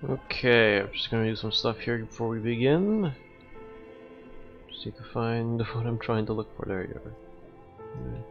Okay, I'm just gonna do some stuff here before we begin. Just need to find what I'm trying to look for. There you are. Yeah.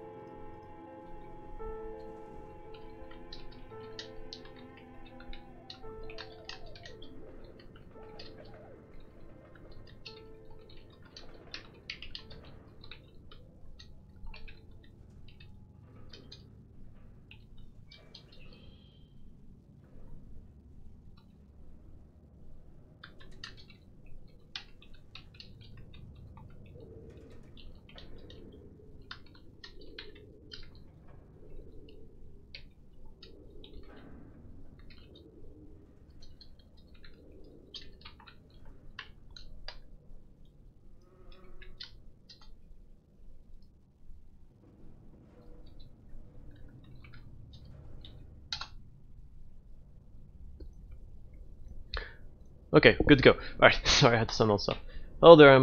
Okay, good to go. Alright, sorry I had to send all stuff. Hello there,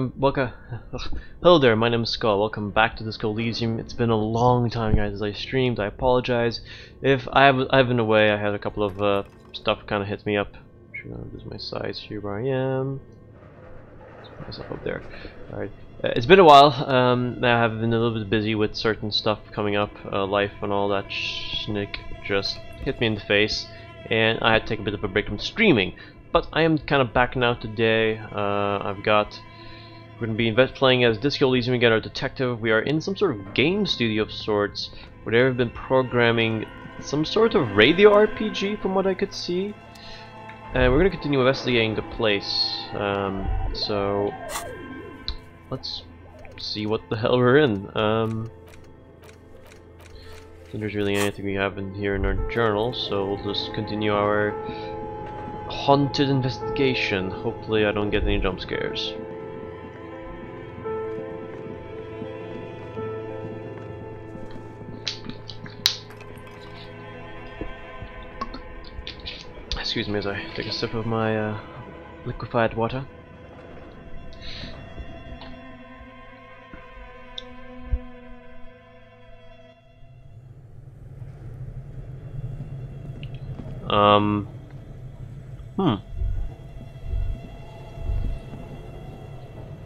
Hello there, my name is Skull. Welcome back to Disco Elysium. It's been a long time, guys, as I streamed. I apologize. If I've been away, I had a couple of stuff kind of hit me up. I'm gonna lose my size. Here where I am. Let's put myself up there. Alright. It's been a while. I have been a little bit busy with certain stuff coming up. Life and all that schnick just hit me in the face. And I had to take a bit of a break from streaming. But I am kind of back now today. We're going to be playing as Disco Elysium again, our detective. We are in some sort of game studio of sorts where they have been programming some sort of radio RPG from what I could see. And we're going to continue investigating the place. So let's see what the hell we're in. I think there's really anything we have in here in our journal, so we'll just continue our haunted investigation. Hopefully I don't get any jump scares. Excuse me as I take a sip of my liquefied water.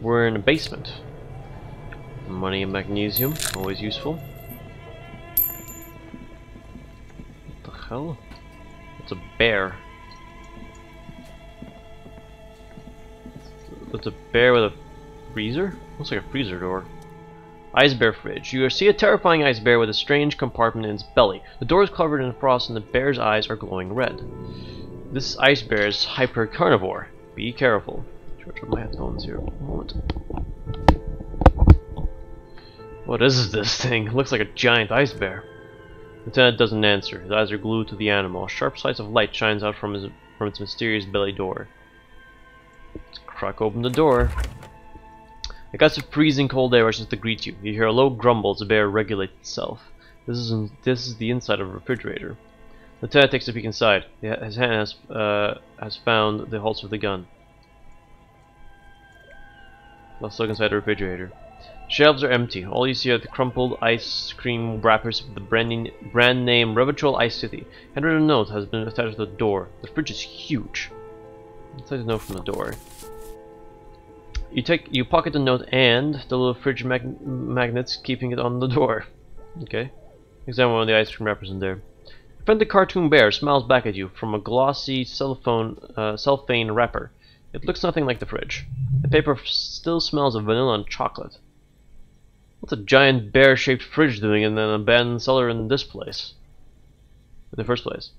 We're in a basement. Money and magnesium, always useful. What the hell? It's a bear. It's a bear with a freezer? Looks like a freezer door. Ice bear fridge. You see a terrifying ice bear with a strange compartment in its belly. The door is covered in frost and the bear's eyes are glowing red. This ice bear is hyper carnivore. Be careful. Charge up my headphones here. One moment. What is this thing? It looks like a giant ice bear. Lieutenant doesn't answer. His eyes are glued to the animal. A sharp slice of light shines out from its mysterious belly door. Let's crack open the door. A gust of freezing cold air rushes to greet you. You hear a low grumble as the bear regulates itself. This is the inside of a refrigerator. Lieutenant takes a peek inside. His hand has found the holster of the gun. Let's look inside the refrigerator. Shelves are empty. All you see are the crumpled ice cream wrappers with the brand name Revachol Ice City. Handwritten note has been attached to the door. The fridge is huge. Let's take the note from the door. You pocket the note and the little fridge magnets, keeping it on the door. Okay. Examine one of the ice cream wrappers in there. A friendly cartoon bear smiles back at you from a glossy cellophane wrapper. It looks nothing like the fridge. The paper still smells of vanilla and chocolate. What's a giant bear-shaped fridge doing in an abandoned cellar in this place? In the first place?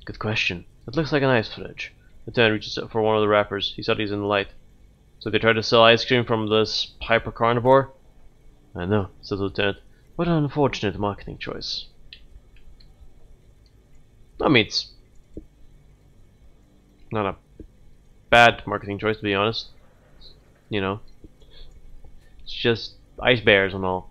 Good question. It looks like an ice fridge. The lieutenant reaches up for one of the wrappers. He studies in the light. So they try to sell ice cream from this hyper carnivore? I know, says the lieutenant. What an unfortunate marketing choice. I mean, it's not a bad marketing choice, to be honest. You know, it's just ice bears and all.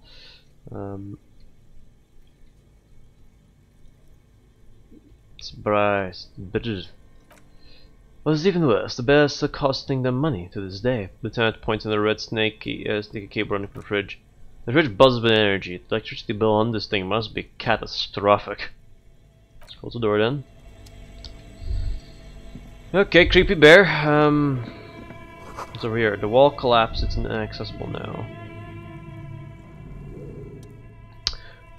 Surprise, bitches. What is even worse, the bears are still costing them money to this day. Lieutenant points in the red sticky cable running from the fridge. The fridge buzzes with energy. The electricity bill on this thing must be catastrophic. Let's close the door then. Okay, creepy bear. What's over here? The wall collapsed. It's inaccessible now.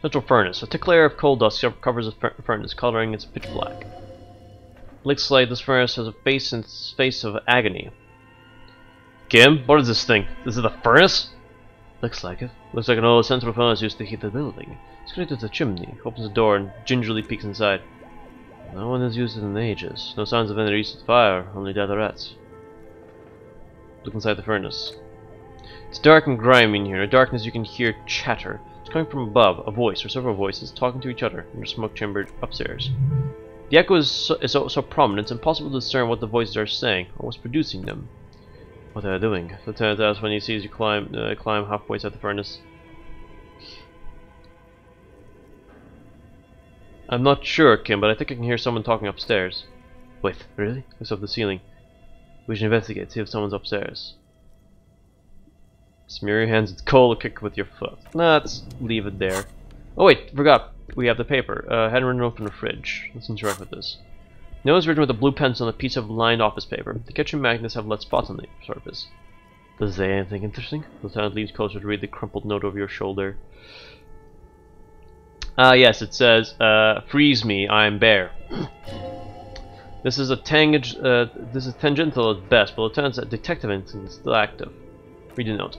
Central furnace. A thick layer of coal dust covers the furnace, coloring it pitch black. Looks like this furnace has a face of agony. Kim, what is this thing? This is the furnace? Looks like it. Looks like an old central furnace used to heat the building. It's connected to the chimney. Opens the door and gingerly peeks inside. No one has used it in ages. No signs of any recent fire, only dead rats. Look inside the furnace. It's dark and grimy in here. In the darkness you can hear chatter. It's coming from above, a voice or several voices talking to each other in the smoke chamber upstairs. The echo is so prominent it's impossible to discern what the voices are saying or what's producing them. What are they doing? Lieutenant asks when he sees you climb halfway inside the furnace. I'm not sure, Kim, but I think I can hear someone talking upstairs. Wait, really? Looks up the ceiling. We should investigate, see if someone's upstairs. Smear your hands with coal or kick with your foot. Let's leave it there. Oh wait, forgot. We have the paper. Handwritten note from the fridge. Let's interact with this. Note is written with a blue pencil on a piece of lined office paper. The kitchen magnets have lead spots on the surface. Does it say anything interesting? The lieutenant leans closer to read the crumpled note over your shoulder. Yes, it says, freeze me, I am bear. This is tangential at best, but Lieutenant's detective instinct is still active. Read the note.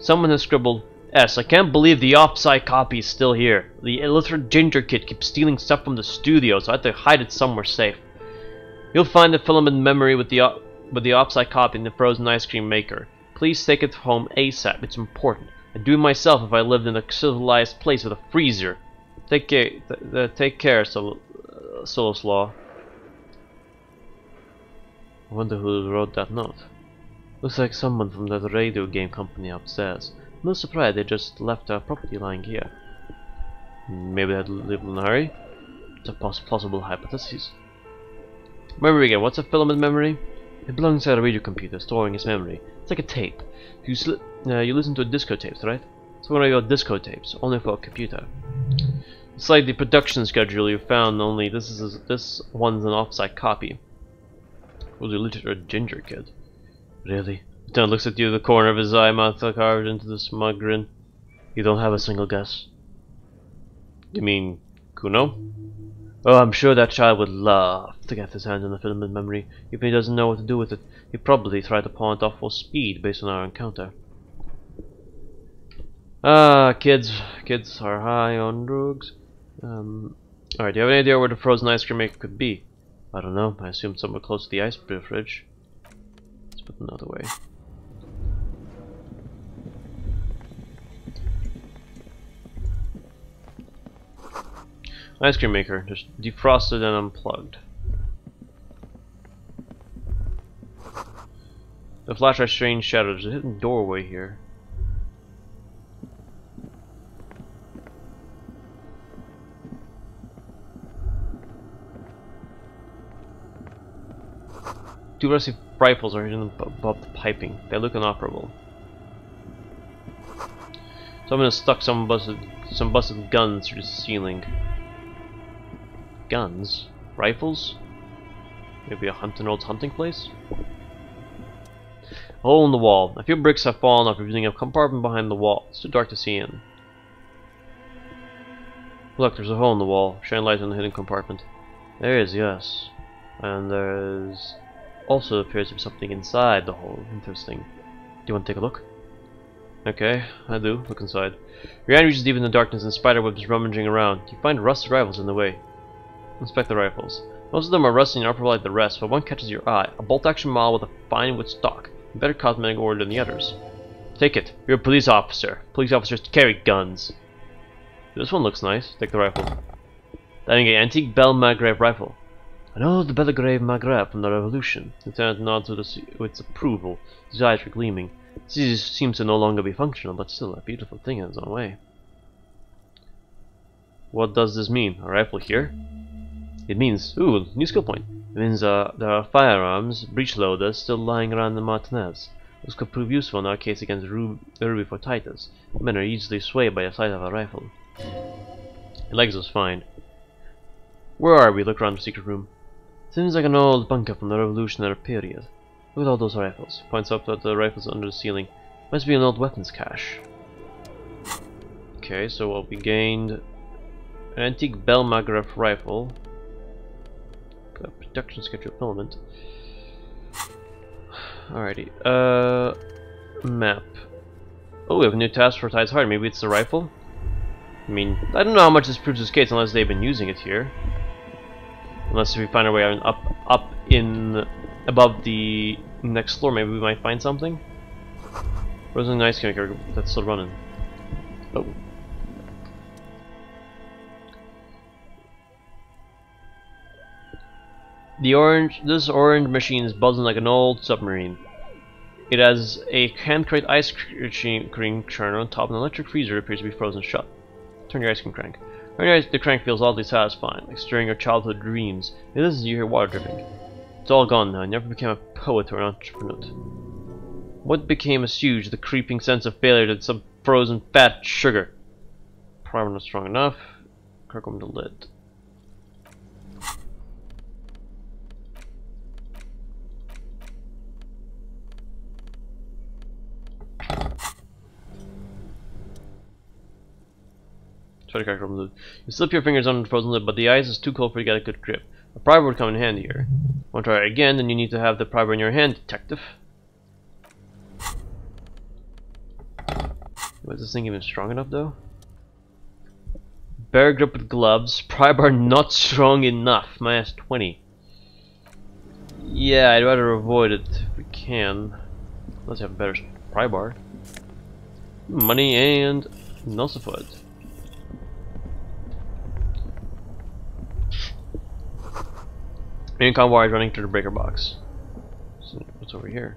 Someone has scribbled, S. I can't believe the off-site copy is still here. The illiterate ginger kid keeps stealing stuff from the studio, so I have to hide it somewhere safe. You'll find the filament memory with the off-site copy in the frozen ice cream maker. Please take it home ASAP. It's important. I'd do it myself if I lived in a civilized place with a freezer. Take care, Soloslaw. I wonder who wrote that note. Looks like someone from that radio game company upstairs. No surprise they just left our property lying here. Maybe they had to leave in a hurry? It's a possible hypothesis. Memory again. What's a filament memory? It belongs inside a radio computer, storing its memory. It's like a tape. You listen to disco tapes, right? It's one of your disco tapes, only for a computer. It's like the production schedule you found, only this one's an off-site copy. Was a literate ginger kid. Really? Lieutenant looks at you, the corner of his eye, mouth carved into the smug grin. You don't have a single guess. You mean Kuno? Oh, I'm sure that child would love to get his hands on the filament memory. If he doesn't know what to do with it, he'd probably try to pawn it off full speed based on our encounter. Kids are high on drugs. Alright, do you have any idea where the frozen ice cream maker could be? I don't know, I assumed somewhere close to the ice fridge. Let's put another way. Ice cream maker, just defrosted and unplugged. The flashlight strange shadow, there's a hidden doorway here. Two rusty rifles are hidden above the piping. They look inoperable. Someone has stuck some busted guns through the ceiling. Guns? Rifles? Maybe an old hunting place? A hole in the wall. A few bricks have fallen off, revealing a compartment behind the wall. It's too dark to see in. Look, there's a hole in the wall. Shine light on the hidden compartment. There is, yes. And there's also appears to be something inside the hole. Interesting. Do you want to take a look? Okay, I do. Look inside. Your hand reaches deep in the darkness and spiderwebs rummaging around. You find rusted rifles in the way. Inspect the rifles. Most of them are rusty and aren't like the rest, but one catches your eye. A bolt-action model with a fine wood stock. Better cosmetic order than the others. Take it. You're a police officer. Police officers carry guns. This one looks nice. Take the rifle. Diving an antique Bell Maghreb rifle. I know the Belgrave Maghreb from the Revolution. The lieutenant nods with approval. His eyes are gleaming. This seems to no longer be functional, but still a beautiful thing in its own way. What does this mean? A rifle here? It means, ooh, new skill point. It means there are firearms, breech loaders still lying around the Martinez. This could prove useful in our case against Ruby for Titus. Men are easily swayed by the sight of a rifle. Your legs was fine. Where are we? Look around the secret room. Seems like an old bunker from the Revolutionary period. Look at all those rifles. Points up at the rifles under the ceiling. Must be an old weapons cache. Okay, so what we gained: an antique Bell Magrath rifle. Got a production schedule filament. Alrighty. Map. Oh, we have a new task for Tide's Heart. Maybe it's the rifle? I mean, I don't know how much this proves this case unless they've been using it here. Unless if we find our way up in above the next floor, maybe we might find something. Frozen ice maker that's still running. Oh. This orange machine is buzzing like an old submarine. It has a hand-crate ice cream churner on top, and an electric freezer that appears to be frozen shut. Turn your ice cream crank. The crank feels oddly satisfying, like stirring your childhood dreams. It is as you hear water dripping. It's all gone now. I never became a poet or an entrepreneur. What became a stooge? The creeping sense of failure that some frozen fat sugar. Probably not strong enough. Crack open the lid. Try to crack open the lid. You slip your fingers under the frozen lid, but the ice is too cold for you to get a good grip. A primer would come in handy here. Want to try it again? Then you need to have the primer in your hand, detective. Was this thing even strong enough, though? Bear grip with gloves. Pry bar not strong enough. Minus 20. Yeah, I'd rather avoid it if we can. Let's have a better pry bar. Money and Nulcified. Incom wires running through the breaker box. So what's over here?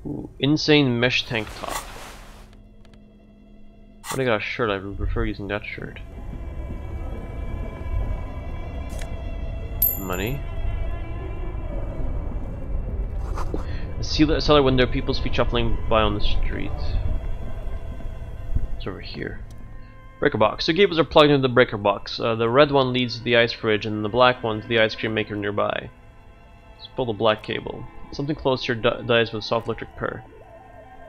Ooh, insane mesh tank top. When I got a shirt, I would prefer using that shirt. Money. A cellar window, people's feet shuffling by on the street. It's over here. Breaker box. The cables are plugged into the breaker box. The red one leads to the ice fridge, and the black one to the ice cream maker nearby. Let's pull the black cable. Something close here dies with a soft electric purr.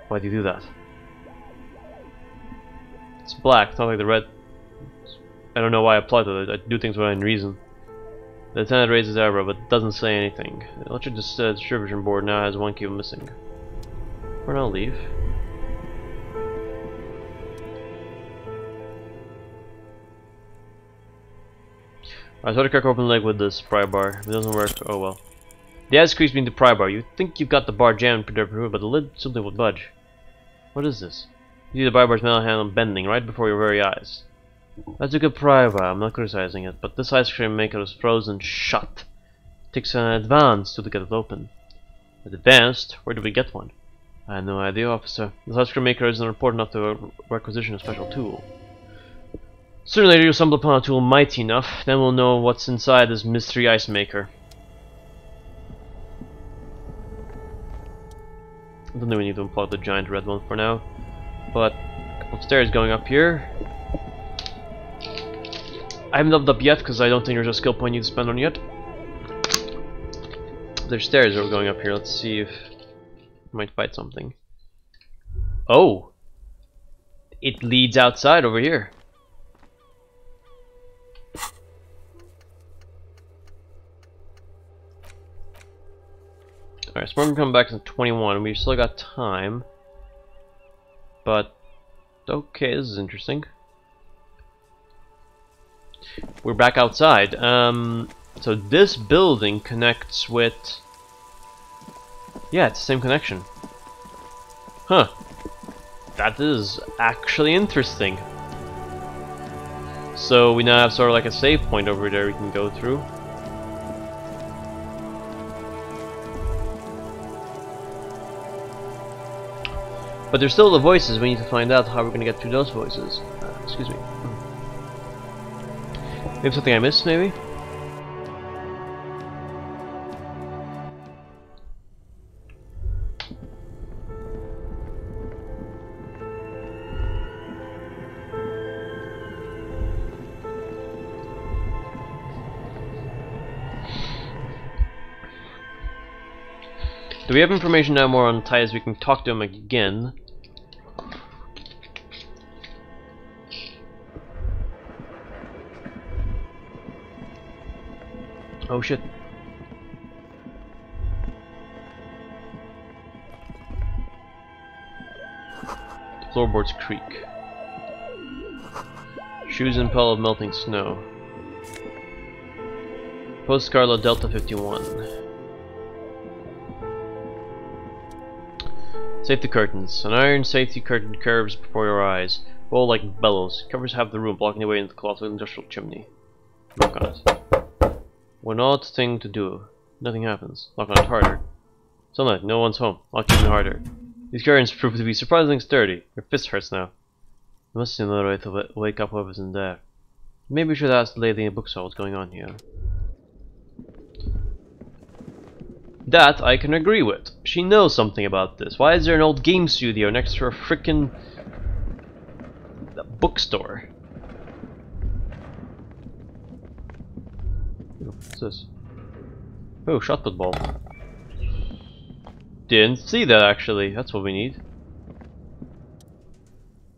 Why do you do that? It's black, it's not like the red. I don't know why I applied to it. I do things without any reason. The lieutenant raises his eyebrow, but doesn't say anything. The electric distribution board now has one cable missing. For now, leave. I try to crack open the leg with this pry bar. If it doesn't work, oh well. The ice creeps being the pry bar. You think you've got the bar jammed, but the lid simply won't budge. What is this? You see the pry bar's metal handle bending right before your very eyes. That's a good pry bar. I'm not criticizing it, but this ice cream maker is frozen shut. It takes an advance to get it open. Advanced? Where do we get one? I have no idea, officer. This ice cream maker isn't important enough to requisition a special tool. Sooner or later you'll stumble upon a tool mighty enough, then we'll know what's inside this mystery ice maker. I don't think we need to unplug the giant red one for now, but a couple of stairs going up here. I haven't leveled up yet because I don't think there's a skill point you need to spend on yet. There's stairs that are going up here. Let's see if we might fight something. Oh! It leads outside over here. Alright, so we're gonna come back to 21. We've still got time. But, okay, this is interesting. We're back outside. So this building connects with... Yeah, it's the same connection. Huh. That is actually interesting. So we now have sort of like a save point over there we can go through. But there's still the voices. We need to find out how we're going to get through those voices. Excuse me. Maybe something I missed, maybe? So we have information now more on Titus. We can talk to him again. Oh shit. Floorboards creak. Shoes in puddle of melting snow. Post Carlo Delta 51. Safety curtains. An iron safety curtain curves before your eyes. Roll like bellows. Covers half the room, blocking the way into the colossal industrial chimney. Knock on it. One odd thing to do. Nothing happens. Knock on it harder. Sunlight, no one's home. Knock even harder. These curtains prove to be surprisingly sturdy. Your fist hurts now. There must be another way to wake up whoever's in there. Maybe we should ask the lady in the bookstore what's going on here. That I can agree with. She knows something about this. Why is there an old game studio next to her frickin' bookstore? What's this? Oh, shot put ball. Didn't see that actually. That's what we need.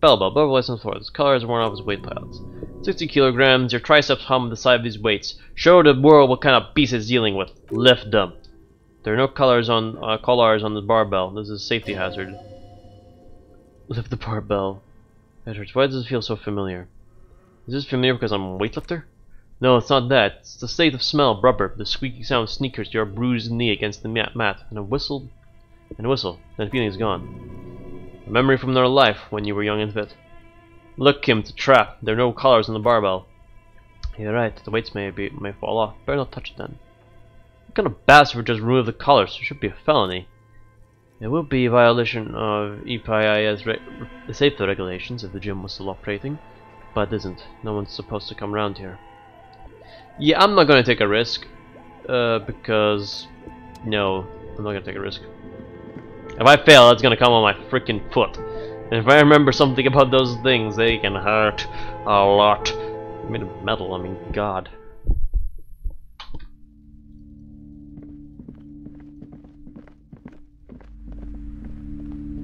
Bell license for this color is worn off as weight piles. 60 kilograms. Your triceps hum the side of these weights. Show the world what kind of beast it's dealing with. Lift them. There are no collars on the barbell. This is a safety hazard. Lift the barbell. Hazards. Why does it feel so familiar? Is this familiar because I'm a weightlifter? No, it's not that. It's the state of smell of rubber, the squeaky sound of sneakers, your bruised knee against the mat, and a whistle. Then the feeling is gone. A memory from another life when you were young and fit. Look, Kim, it's a trap. There are no collars on the barbell. You're right. The weights may fall off. Better not touch it then. What kind of bastard would just remove the collars? It should be a felony. It would be a violation of EPI's the safety regulations if the gym was still operating, but it isn't. No one's supposed to come around here. Yeah, I'm not gonna take a risk, because no, I'm not gonna take a risk. If I fail, it's gonna come on my freaking foot. And if I remember something about those things, they can hurt a lot. I made of metal, I mean, God.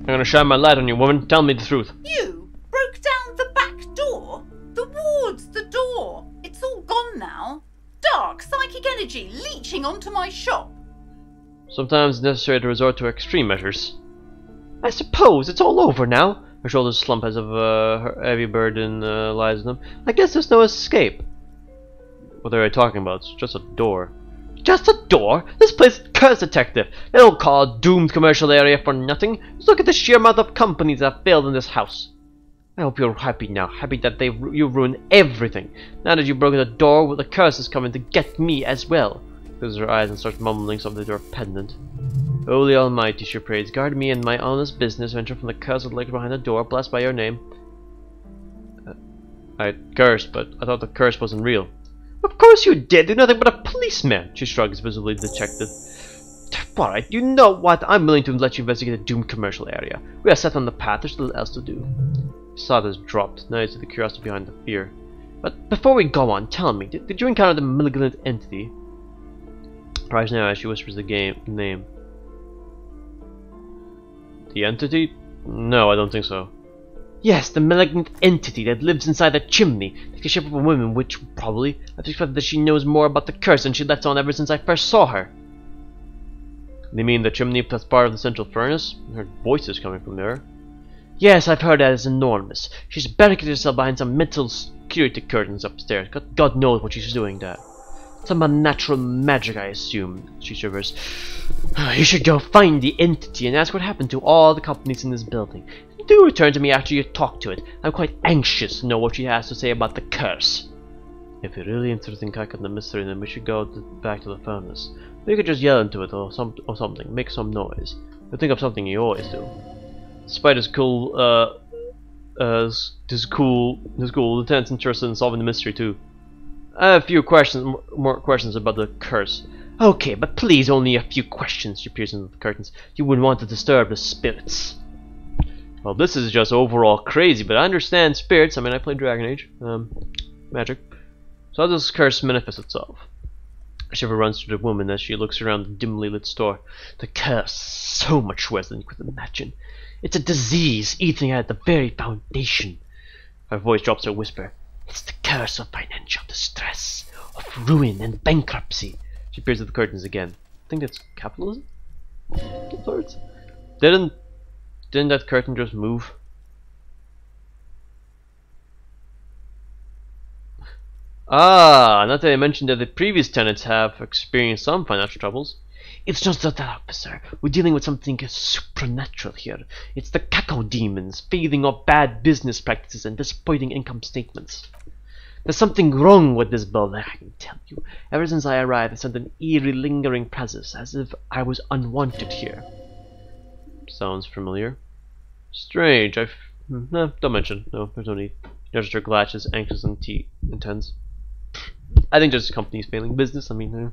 I'm gonna shine my light on you, woman. Tell me the truth. You broke down the back door? The wards, the door. It's all gone now. Dark psychic energy leeching onto my shop. Sometimes it's necessary to resort to extreme measures. I suppose it's all over now. Her shoulders slump as if her heavy burden lies in them. I guess there's no escape. What are they talking about? It's just a door. Just a door? This place is cursed, detective. They don't call it a doomed commercial area for nothing. Just look at the sheer amount of companies that have failed in this house. I hope you're happy now. Happy that you ruined everything. Now that you've broken the door, well, the curse is coming to get me as well. Closes her eyes and starts mumbling something to her pendant. Holy Almighty, she prays, guard me and my honest business venture from the curse that lurks behind the door, blessed by your name. I cursed, but I thought the curse wasn't real. Of course you did! You're nothing but a policeman! She shrugs, visibly dejected. Alright, you know what? I'm willing to let you investigate the doomed commercial area. We are set on the path, there's little else to do. Sawdust dropped. Now you see the curiosity behind the fear. But before we go on, tell me, did you encounter the malignant entity? Right now, as she whispers the name. The entity? No, I don't think so. Yes, the malignant entity that lives inside the chimney, takes the shape of a woman, which probably I've suspected that she knows more about the curse than she lets on ever since I first saw her. You mean the chimney plus part of the central furnace? Her voice is coming from there. Yes, I've heard that is enormous. She's barricaded herself behind some metal security curtains upstairs. God knows what she's doing there. Some unnatural magic, I assume. She shivers. You should go find the entity and ask what happened to all the companies in this building. Do return to me after you talk to it. I'm quite anxious to know what she has to say about the curse. If you're really interested in cracking the mystery, then we should go back to the furnace. We could just yell into it or something, make some noise. You'll think of something you always do. Despite his cool, Lieutenant's interested in solving the mystery too. I have a few more questions about the curse. Okay, but please, only a few questions. She peers into the curtains. You wouldn't want to disturb the spirits. Well, this is just overall crazy, but I understand spirits. I mean, I played Dragon Age, magic. So how does this curse manifest itself? A shiver runs through the woman as she looks around the dimly lit store. The curse is so much worse than you could imagine. It's a disease eating at the very foundation. Her voice drops to a whisper. It's the curse of financial distress, of ruin and bankruptcy. She peers at the curtains again. I think that's capitalism? Didn't that curtain just move? Ah, not that I mentioned that the previous tenants have experienced some financial troubles. It's just that, officer. We're dealing with something supernatural here. It's the cacao demons feeding off bad business practices and disappointing income statements. There's something wrong with this building, I can tell you. Ever since I arrived, I sent an eerie, lingering presence, as if I was unwanted here. Sounds familiar. Strange. No, don't mention. No, there's no need. Notice her glasses, anxious and intense. I think just the company's failing business. I mean,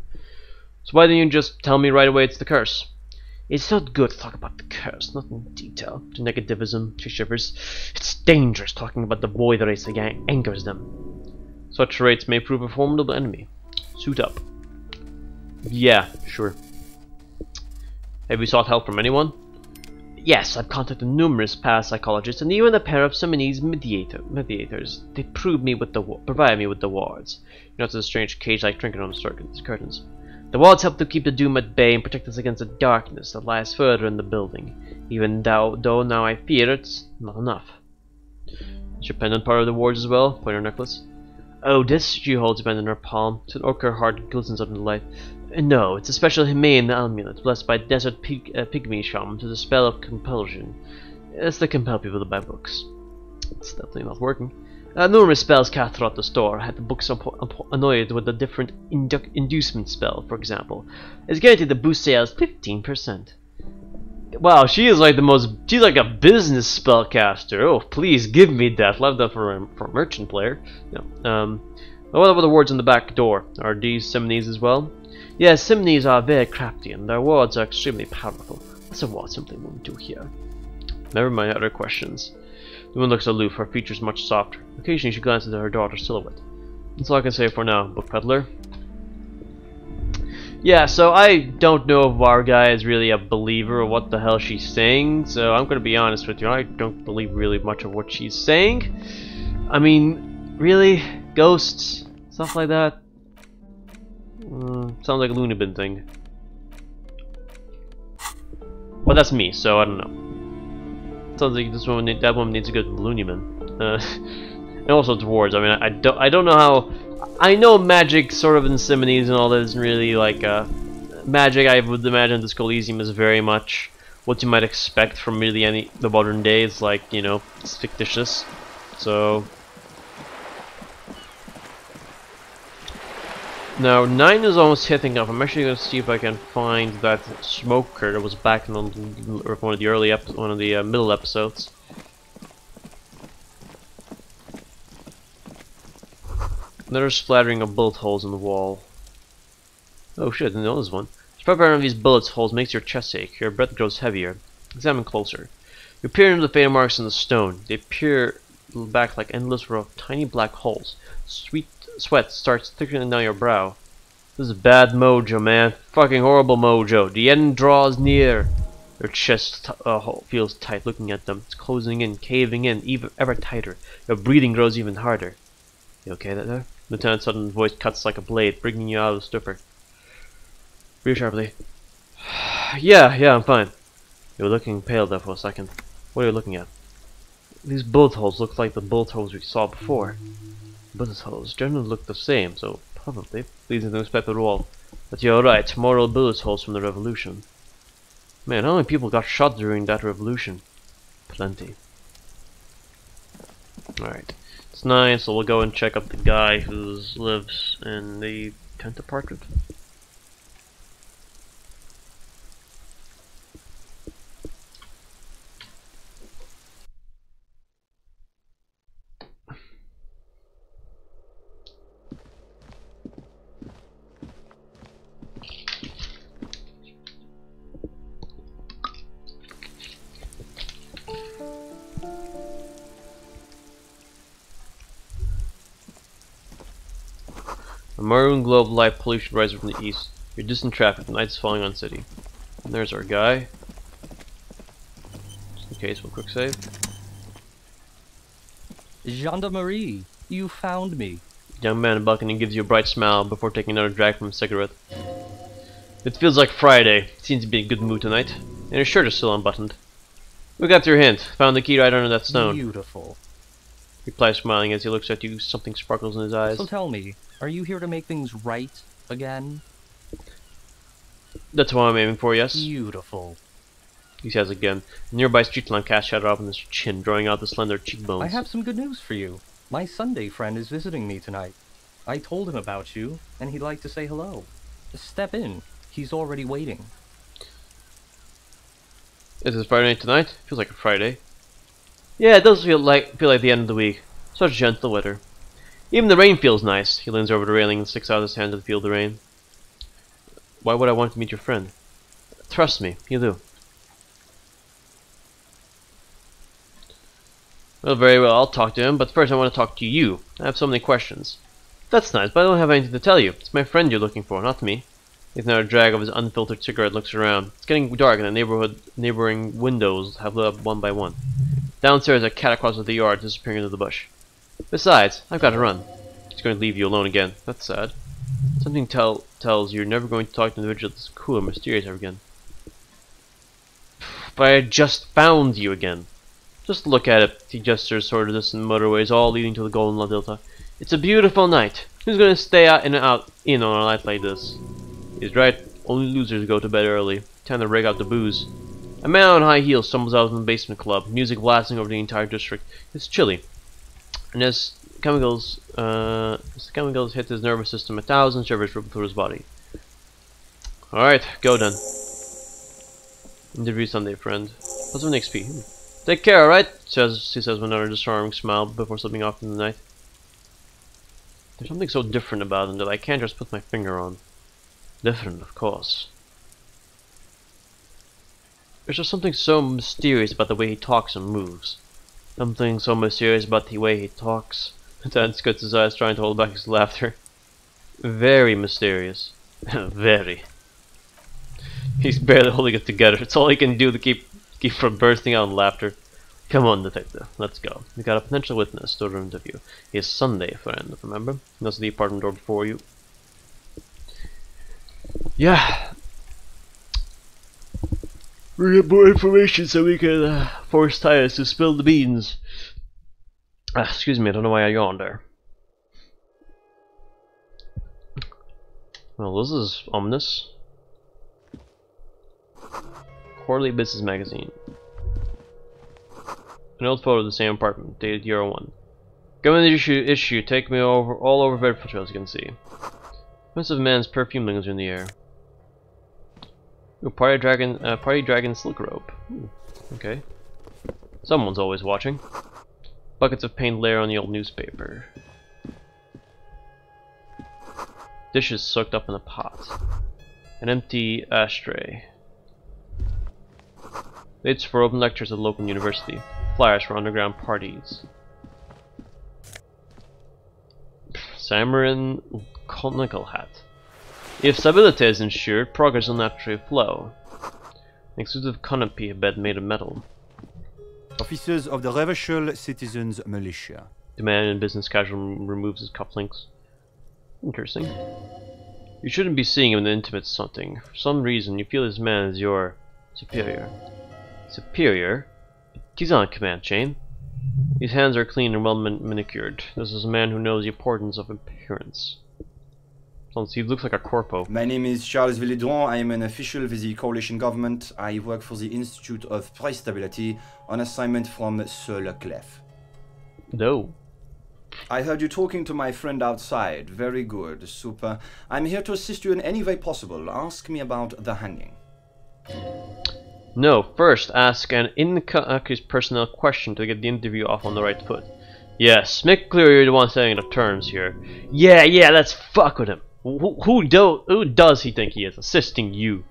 so why didn't you just tell me right away it's the curse? It's not good to talk about the curse, not in detail. To negativism, she shivers. It's dangerous talking about the boy the race again angers them. Such traits may prove a formidable enemy. Suit up. Yeah, sure. Have you sought help from anyone? Yes, I've contacted numerous parapsychologists and even a pair of Simonese mediators. They provided me with the wards. You notice a strange cage-like trinket on the curtains. The wards help to keep the doom at bay and protect us against the darkness that lies further in the building. Even though now I fear it's not enough. Is your pendant part of the wards as well? Point her necklace. Oh, this she holds a pendant in her palm. It's an ochre heart glistens under the light. No, it's a special humane amulet blessed by desert pygmy shaman to the spell of compulsion. It's to compel people to buy books. It's definitely not working. Numerous spells cast throughout the store. I had the books annoyed with a different inducement spell, for example. It's guaranteed to boost sales 15%. Wow, she's like a business spellcaster. Oh, please give me that. Love that for a merchant player. No. What about the wards on the back door? Are these Simonese as well? Yes, Simonese are very crafty and their wards are extremely powerful. That's a ward simply won't do here. Never mind other questions. The woman looks aloof, her features much softer. Occasionally she glances at her daughter's silhouette. That's all I can say for now, book peddler. Yeah, so I don't know if our guy is really a believer or what the hell she's saying, so I'm gonna be honest with you, I don't believe really much of what she's saying. I mean, really? Ghosts? Stuff like that? Sounds like a loony bin thing. But that's me, so I don't know. Sounds like that woman needs to go to the loony bin. And also dwarves. I mean, I don't know how. I know magic, sort of in Simonese and all that, isn't really like magic. I would imagine Disco Elysium is very much what you might expect from really the modern day. It's like, you know, it's fictitious. So now 9 is almost hitting up. I'm actually going to see if I can find that smoker that was back in one of the middle episodes. Another splattering of bullet holes in the wall. Oh shit, I didn't know this one. The sharp pattern of these bullet holes makes your chest ache. Your breath grows heavier. Examine closer. You peer into the fatal marks in the stone. They peer back like endless row of tiny black holes. Sweet sweat starts trickling down your brow. This is bad mojo, man. Fucking horrible mojo. The end draws near. Your chest feels tight looking at them. It's closing in, caving in, even ever tighter. Your breathing grows even harder. You okay there? Lieutenant's sudden voice cuts like a blade, bringing you out of the stupor. Breathe sharply. Yeah, I'm fine. You were looking pale there for a second. What are you looking at? These bullet holes look like the bullet holes we saw before. Bullet holes generally look the same, so probably leading to expect the wall. But you're right, moral bullet holes from the revolution. Man, how many people got shot during that revolution? Plenty. Alright. It's 9, so we'll go and check up the guy who lives in the tent apartment. A maroon glow of light pollution rises from the east. You're distant traffic. The night is falling on the city. And there's our guy. Just in case, we'll quick save. Gendarmerie, you found me. Young man in balcony gives you a bright smile before taking another drag from a cigarette. It feels like Friday. Seems to be in a good mood tonight. And your shirt is still unbuttoned. We got your hint. Found the key right under that stone. Beautiful. He replies smiling as he looks at you. Something sparkles in his eyes. So tell me, are you here to make things right again? That's what I'm aiming for, yes. Beautiful. He says again. A nearby street lamp casts shadow off on his chin, drawing out the slender cheekbones. I have some good news for you. My Sunday friend is visiting me tonight. I told him about you, and he'd like to say hello. Step in. He's already waiting. Is it Friday night tonight? Feels like a Friday. Yeah, it does feel like the end of the week. Such gentle weather. Even the rain feels nice. He leans over the railing and sticks out his hand to feel the rain. Why would I want to meet your friend? Trust me, you do. Well, very well, I'll talk to him, but first I want to talk to you. I have so many questions. That's nice, but I don't have anything to tell you. It's my friend you're looking for, not me. With another drag of his unfiltered cigarette, looks around. It's getting dark, and the neighboring windows have lit up one by one. Downstairs, a cat across the yard, disappearing into the bush. Besides, I've got to run. He's going to leave you alone again. That's sad. Something tells you're never going to talk to an individual that's cool or mysterious ever again. But I just found you again. Just look at it. He gestures toward the distant motorways, all leading to the Golden La Delta. It's a beautiful night. Who's going to stay out in on a night like this? He's right. Only losers go to bed early. Time to rig out the booze. A man on high heels stumbles out from the basement club, music blasting over the entire district. It's chilly, and as chemicals hit his nervous system, 1,000 shivers ripple through his body. All right, go then. Interview Sunday, friend. What's with XP? Take care, all right? She says with another disarming smile before slipping off in the night. There's something so different about him that I can't just put my finger on. Different, of course. There's just something so mysterious about the way he talks and moves. Something so mysterious about the way he talks. Dan squints his eyes, trying to hold back his laughter. Very mysterious. Very. He's barely holding it together. It's all he can do to keep from bursting out in laughter. Come on, detective. Let's go. We got a potential witness to the interview. His Sunday friend, remember? He knows the apartment door before you. Yeah. We get more information so we can force Titus to spill the beans. Excuse me, I don't know why I yawned there. Well, this is ominous. Quarterly Business Magazine. An old photo of the same apartment, dated year 1. Government issue, take me all over Bedford Trail, as you can see. Expensive man's perfume lingers in the air. Ooh, party dragon silk rope. Ooh, okay. Someone's always watching. Buckets of paint layer on the old newspaper. Dishes soaked up in a pot. An empty ashtray. Dates for open lectures at the local university. Flyers for underground parties. Samurai conical hat. If stability is ensured, progress will naturally flow. An exclusive canopy bed made of metal. Officers of the Reversal Citizens Militia. The man in business casual removes his cufflinks. Interesting. You shouldn't be seeing him in the intimate setting. For some reason, you feel this man is your superior. Superior? He's on a command chain. His hands are clean and well manicured. This is a man who knows the importance of appearance. He looks like a corpo. My name is Charles Villedron. I am an official with the coalition government. I work for the Institute of Price Stability on assignment from Sir Leclerc. No. I heard you talking to my friend outside. Very good. Super. I'm here to assist you in any way possible. Ask me about the hanging. No, first ask an innocuous personnel question to get the interview off on the right foot. Yes, make clear you're the one setting the terms here. Yeah, let's fuck with him. Who does he think he is? Assisting you.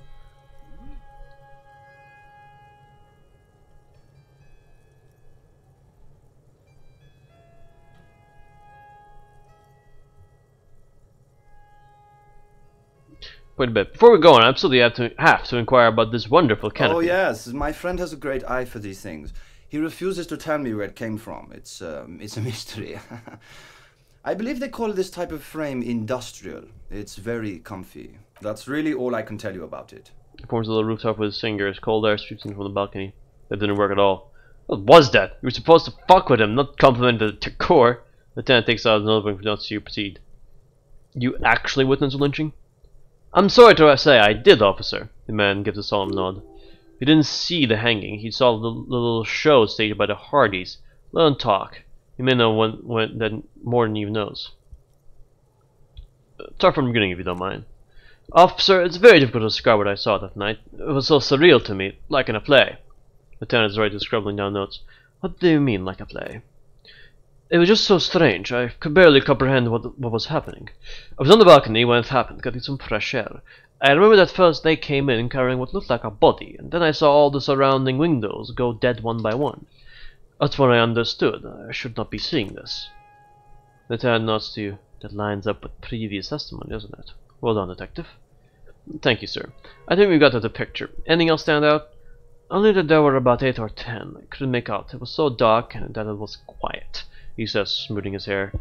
Wait a bit. Before we go on, I absolutely have to inquire about this wonderful canopy. Oh yes, my friend has a great eye for these things. He refuses to tell me where it came from. It's a mystery. I believe they call this type of frame industrial. It's very comfy. That's really all I can tell you about it. He forms a little rooftop with his fingers. Cold air shoots in from the balcony. That didn't work at all. What was that? You were supposed to fuck with him, not compliment the decor. The lieutenant takes out another one for not to proceed. You actually witnessed the lynching? I'm sorry to say I did, officer. The man gives a solemn nod. He didn't see the hanging. He saw the little show staged by the Hardys. Let him talk. You may know that more than he knows. Start from the beginning if you don't mind. Officer, it's very difficult to describe what I saw that night. It was so surreal to me, like in a play. Lieutenant is right to scribbling down notes. What do you mean, like a play? It was just so strange. I could barely comprehend what was happening. I was on the balcony when it happened, getting some fresh air. I remember that first they came in carrying what looked like a body, and then I saw all the surrounding windows go dead one by one. That's when I understood. I should not be seeing this. Lieutenant nods to you. That lines up with previous testimony, doesn't it? Well done, detective. Thank you, sir. I think we got at the picture. Anything else stand out? Only that there were about 8 or 10. I couldn't make out. It was so dark and that it was quiet, he says, smoothing his hair.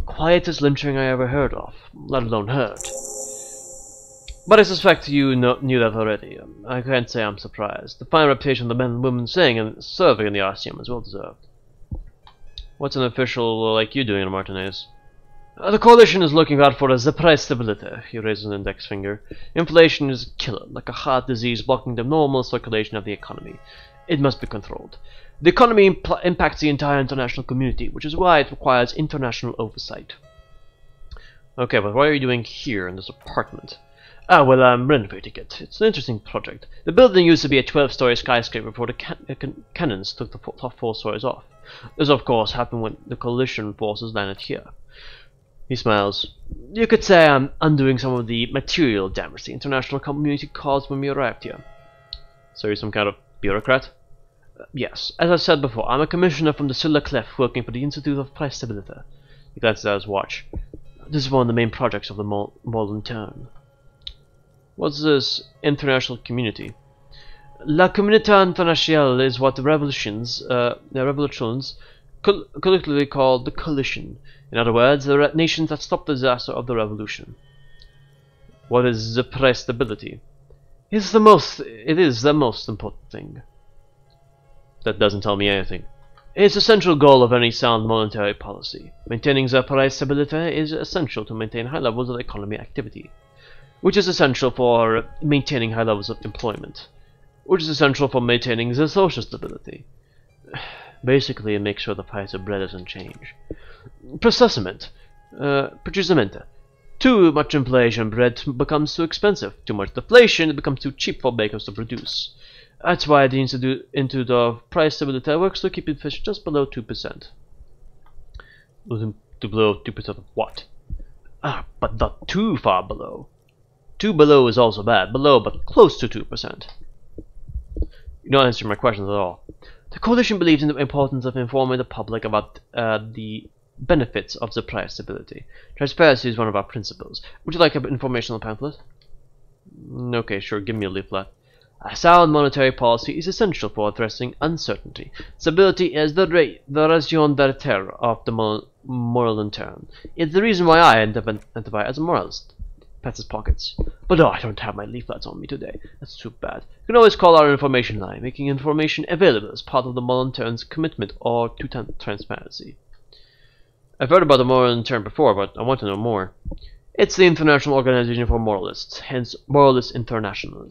Quietest lynching I ever heard of, let alone heard. But I suspect you knew that already. I can't say I'm surprised. The fine reputation the men and women saying and serving in the Elysium is well deserved. What's an official like you doing in Martinez? The coalition is looking out for the price stability. He raises an index finger. Inflation is a killer, like a heart disease blocking the normal circulation of the economy. It must be controlled. The economy impacts the entire international community, which is why it requires international oversight. Okay, but what are you doing here in this apartment? Ah, well, I'm renovating it. It's an interesting project. The building used to be a 12-story skyscraper before the cannons took the top 4 stories off. This, of course, happened when the coalition forces landed here. He smiles. You could say I'm undoing some of the material damage the international community caused when we arrived here. So you're some kind of bureaucrat? Yes. As I said before, I'm a commissioner from the Silla Clef working for the Institute of Price Stability. He glances at his watch. This is one of the main projects of the modern town. What's this international community? La Comunità Internazionale is what the revolutions collectively called the coalition. In other words, the nations that stopped the disaster of the revolution. What is the price stability? It is the most important thing. That doesn't tell me anything. It's a central goal of any sound monetary policy. Maintaining the price stability is essential to maintain high levels of economic activity, which is essential for maintaining high levels of employment, which is essential for maintaining the social stability. Basically, it makes sure the price of bread doesn't change. Precisamente. Too much inflation, bread becomes too expensive. Too much deflation, it becomes too cheap for bakers to produce. That's why the Institute of Price Stability works to keep inflation just below 2%. To below 2% of what? Ah, but not too far below. 2 below is also bad. Below, but close to 2%. You're not answering my questions at all. The coalition believes in the importance of informing the public about the benefits of the price stability. Transparency is one of our principles. Would you like an informational pamphlet? Okay, sure, give me a leaflet. A sound monetary policy is essential for addressing uncertainty. Stability is the raison d'être of the moral intern. It's the reason why I identify as a moralist. Pats his pockets. But oh, I don't have my leaflets on me today. That's too bad. You can always call our information line, making information available as part of the moral intern's commitment or to transparency. I've heard about the moral intern before, but I want to know more. It's the International Organization for Moralists, hence Moralist International.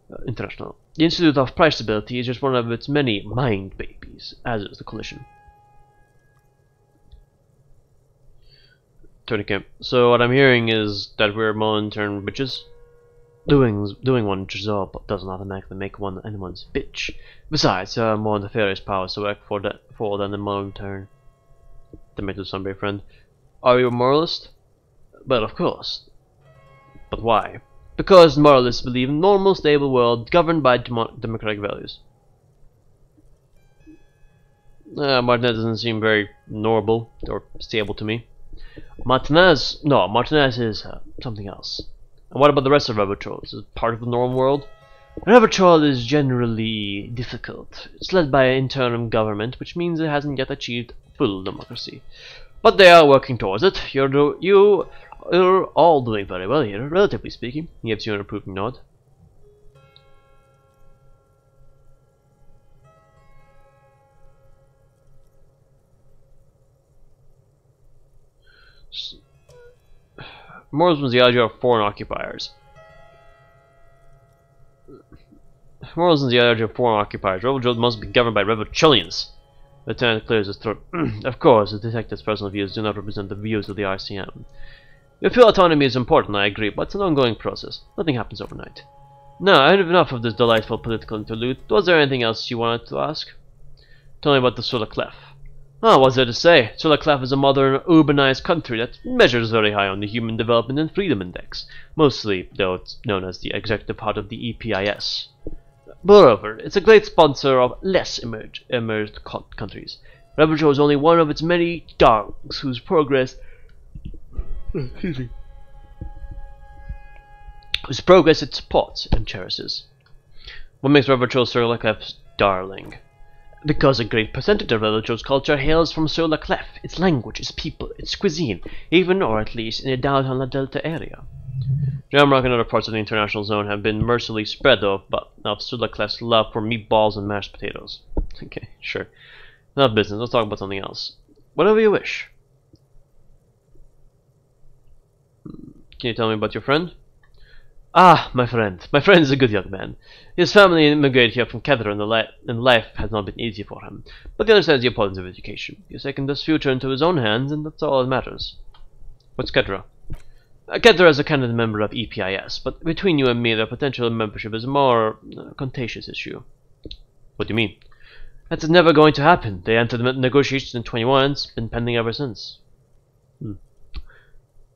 The Institute of Price Stability is just one of its many mind babies, as is the coalition. Tourniquet. So what I'm hearing is that we're moral-intern bitches. Doing one's job doesn't automatically make one anyone's bitch. Besides, there are more nefarious powers to work for than the moral-intern. That may sound very friend. Are you a moralist? Well, of course. But why? Because moralists believe in a normal, stable world governed by democratic values. Martinez doesn't seem very normal or stable to me. Martinez is something else. And what about the rest of Rebel Patrol? Is it part of the normal world? Rebel Patrol is generally difficult. It's led by an interim government, which means it hasn't yet achieved full democracy. But they are working towards it. You're all doing very well here, relatively speaking. He gives you an approving nod. Morals was the idea of foreign occupiers. Morals is the idea of foreign occupiers. Rebel must be governed by Rebel Chileans. Lieutenant clears his throat. Of course, the detective's personal views do not represent the views of the RCM. You feel autonomy is important, I agree, but it's an ongoing process. Nothing happens overnight. Now, I have enough of this delightful political interlude. Was there anything else you wanted to ask? Tell me about the Solar Clef. Ah, what's there to say? Solar Clef is a modern, urbanized country that measures very high on the Human Development and Freedom Index. Mostly, though, it's known as the executive part of the EPIS. Moreover, it's a great sponsor of less emerged countries. Rebel Patrol is only one of its many dogs whose progress it supports and cherishes. What makes Rebel Patrol Solar Clef's darling? Because a great percentage of Rebel Patrol's culture hails from Solar Clef, its language, its people, its cuisine, even or at least in the downtown La Delta area. Jamrock and other parts of the international zone have been mercilessly spread of Solar Clef's love for meatballs and mashed potatoes. Okay, sure. Not business, let's talk about something else. Whatever you wish. Can you tell me about your friend? Ah, my friend. My friend is a good young man. His family immigrated here from Kedra, and life has not been easy for him. But he understands the importance of education. He has taken this future into his own hands, and that's all that matters. What's Kedra? Kedra is a candidate member of EPIS, but between you and me, their potential membership is a more contentious issue. What do you mean? That's never going to happen. They entered the negotiations in 21, it's been pending ever since.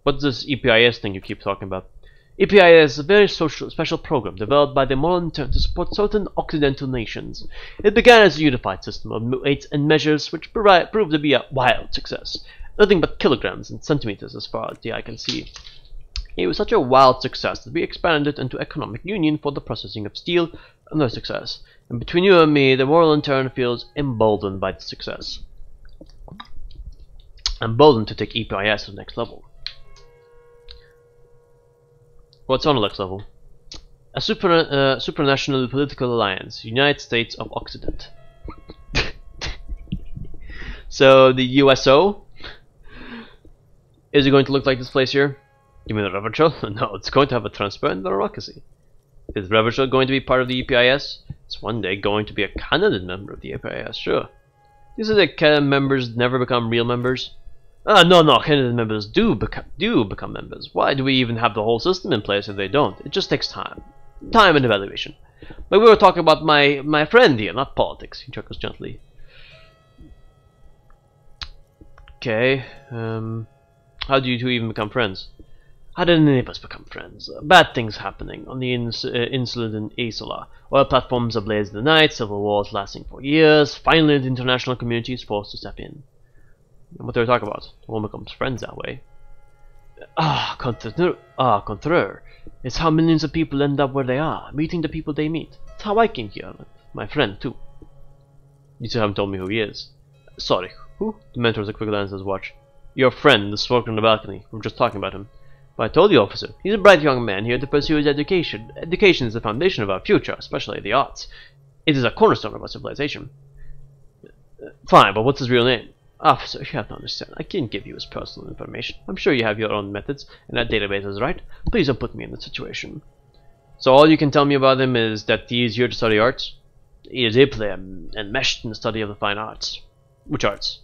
What's this EPIS thing you keep talking about? EPIS is a very special program developed by the moral intent to support certain Occidental nations. It began as a unified system of weights and measures which proved to be a wild success. Nothing but kilograms and centimeters as far as the eye can see. It was such a wild success that we expanded it into economic union for the processing of steel, another success. And between you and me, the moral intern feels emboldened by the success. Emboldened to take EPIS to the next level. What's on the next level? A supranational political alliance, United States of Occident. So the USO? Is it going to look like this place here? You mean the Rebel Patrol? No, it's going to have a transparent bureaucracy. Is Rebel Patrol going to be part of the EPIS? It's one day going to be a candidate member of the EPIS, sure. These are the candidate members never become real members? No, candidate members do become members. Why do we even have the whole system in place if they don't? It just takes time. Time and evaluation. Like we were talking about my friend here, not politics. He chuckles gently. Okay, how do you two even become friends? How did any of us become friends? Bad things happening on the insulin in Isola. Oil platforms ablaze in the night, civil wars lasting for years. Finally, the international community is forced to step in. And what do we talk about? One becomes friends that way. Contraire. It's how millions of people end up where they are, meeting the people they meet. It's how I came here, my friend too. You still haven't told me who he is. Sorry, who? The mentor has a quick glance at his watch. Your friend, the smoker on the balcony. We were just talking about him. But I told you, officer, he's a bright young man here to pursue his education. Education is the foundation of our future, especially the arts. It is a cornerstone of our civilization. Fine, but what's his real name? Officer, you have to understand. I can't give you his personal information. I'm sure you have your own methods, and that database is right. Please don't put me in that situation. So all you can tell me about him is that he is here to study arts? He is ably enmeshed in the study of the fine arts. Which arts?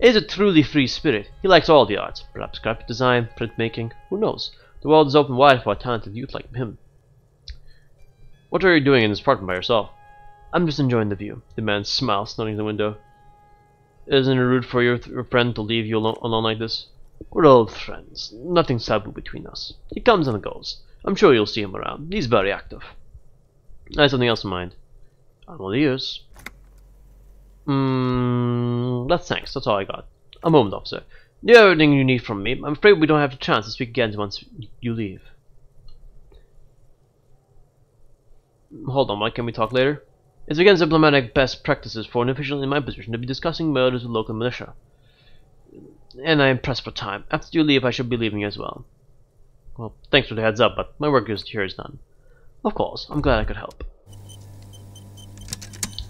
He is a truly free spirit. He likes all the arts. Perhaps graphic design, printmaking, who knows? The world is open wide for a talented youth like him. What are you doing in this apartment by yourself? I'm just enjoying the view. The man smiles, nodding the window. Isn't it rude for your friend to leave you alone like this? We're old friends. Nothing taboo between us. He comes and goes. I'm sure you'll see him around. He's very active. I have something else in mind. I'm all ears. That's thanks. That's all I got. A moment, officer. Do you have everything you need from me? I'm afraid we don't have the chance to speak again once you leave. Hold on, why can't we talk later? It's against diplomatic best practices for an official in my position to be discussing matters with local militia. And I am pressed for time. After you leave, I should be leaving as well. Well, thanks for the heads up, but my work here is done. Of course, I'm glad I could help.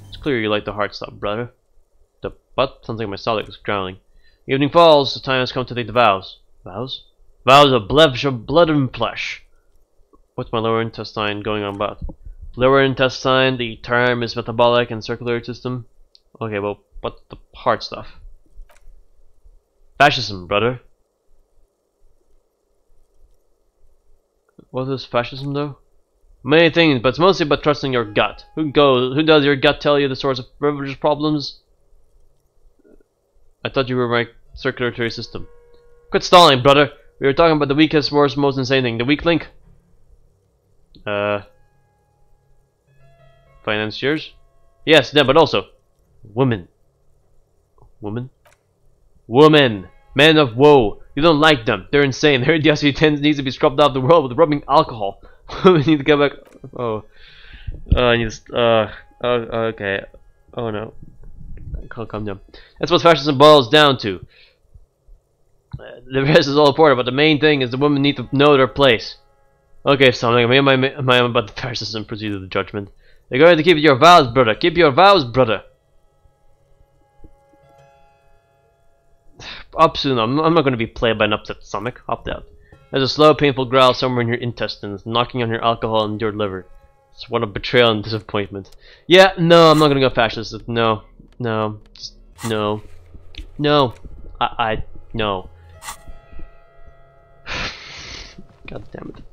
It's clear you like the hard stuff, brother. The what? Sounds like my stomach is growling. Evening falls, the time has come to take the vows. Vows? Vows of blood and flesh. What's my lower intestine going on about? Lower intestine, the term is metabolic and circulatory system. Okay, well, what's the hard stuff? Fascism, brother. What is fascism, though? Many things, but it's mostly about trusting your gut. Who does your gut tell you the source of religious problems? I thought you were my circulatory system. Quit stalling, brother. We were talking about the weakest, worst, most insane thing. The weak link. Financiers? Yes, them, but also women. Women? Women! Men of woe! You don't like them. They're insane. Their idiocy needs to be scrubbed out of the world with rubbing alcohol. We need to go back. Oh. I need to. Okay. Oh no. Calm down. That's what fascism boils down to. The rest is all important, but the main thing is the women need to know their place. Okay, so I'm about the fascism. Proceed to the judgment. You're going to keep your vows, brother. Keep your vows, brother. Up soon. I'm not going to be played by an upset stomach. Opt out. There's a slow, painful growl somewhere in your intestines, knocking on your alcohol and your liver. It's what a betrayal and disappointment. Yeah, no, I'm not going to go fascist. No. No. No. No. No. God damn it.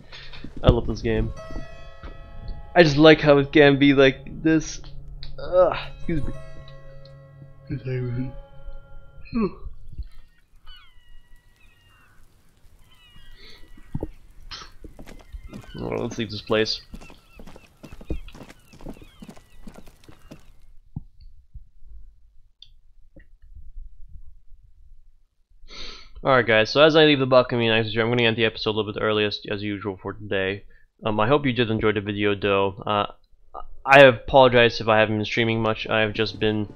I love this game. I just like how it can be like this. Excuse me. Well, let's leave this place. Alright guys, so as I leave the balcony and exit here, I'm going to end the episode a little bit early as usual for today. I hope you did enjoy the video though. I apologize if I haven't been streaming much. I've just been...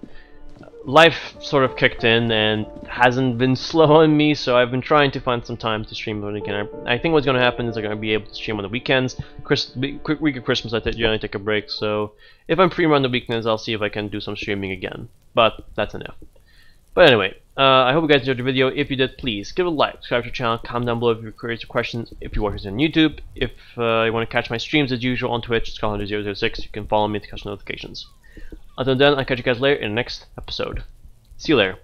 life sort of kicked in and hasn't been slow on me, so I've been trying to find some time to stream again. I think what's going to happen is I'm going to be able to stream on the weekends. Quick week of Christmas I generally take a break, so if I'm free on the weekends I'll see if I can do some streaming again. But that's enough. But anyway, I hope you guys enjoyed the video. If you did, please give it a like, subscribe to the channel, comment down below if you have queries or questions. If you're watching this on YouTube, if you want to catch my streams as usual on Twitch, Scholar006, you can follow me to catch notifications. Until then, I'll catch you guys later in the next episode. See you later.